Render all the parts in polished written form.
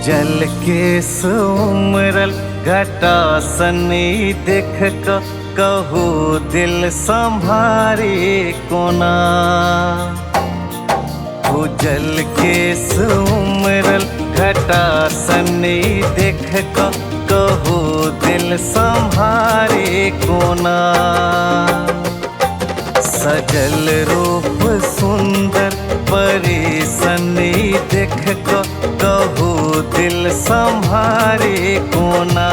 जल के सुमरल घटा सनी देख कहू दिल संभारी कोना। जल के सुमरल घटा सनी देख कहू दिल संभारी कोना। सजल रूप सुंदर परी सनी देख कहू दिल संभारी कोना।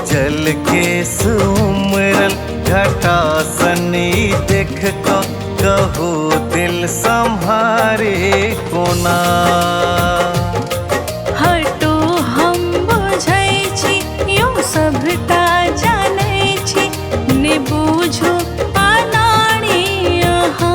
जल के सुमरल घटा सनी देख कहू दिल संभारी कोना। हटो हम बुझै छी यो सबटा जानै छी ने बुझो अनाड़ी अहाँ।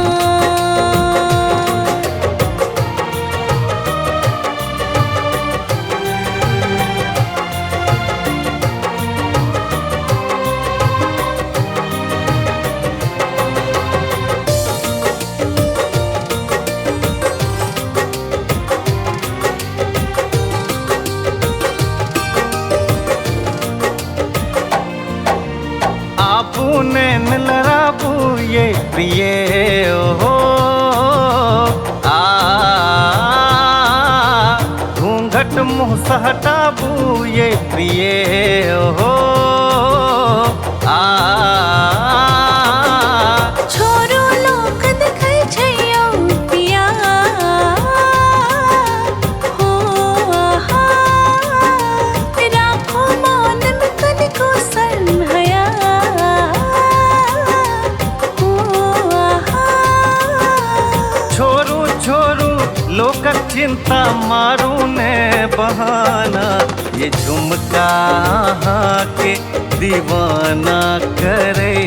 नैन लड़ाबू ये प्रिय हो घूंघट मुँह से हटाबू ये प्रिय हो छोरो लोक देखै छै यौ पिया हो आहा। राखो मन में कनिको शर्म हया लोकक चिंता मारू ने बहाना। ये झुमका के दीवाना करे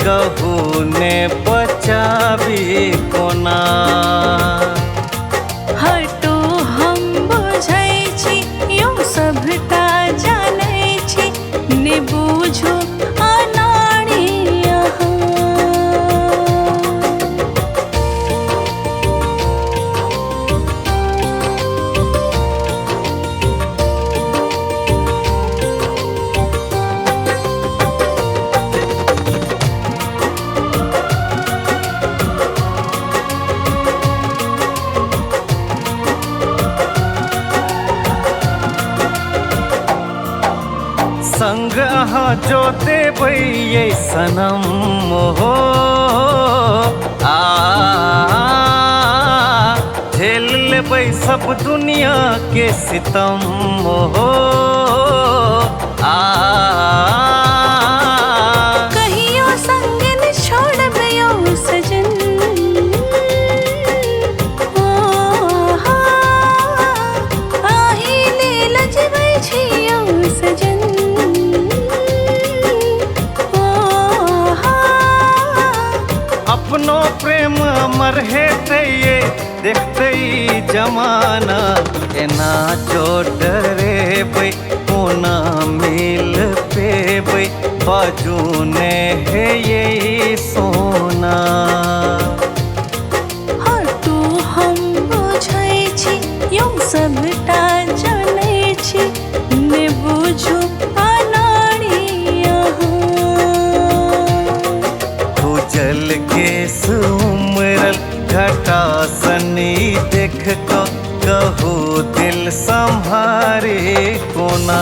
कहू ने बचावी कोना। हटो हम बुझै छी यो सबटा जानै छी ने बुझो अनाड़ी अहाँ। संग अहाँ जो देबै ये सनम हो झेल लेबै सब दुनिया के सितम हो कहियो संग न छोड़बै यौ सजन आही लेल जीबै छी यौ सजन। अपनो प्रेम अमर हेतै देखते जमाना। एना चोट रेबै कोना मिल पेबै बाजू ने हे ये सोना। हटो हम बुझै छी यो सबटा जानै छी ने बुझो अनाड़ी अहाँ। जल के सुमरल घटा सनी देख कहू दिल संभारी कोना।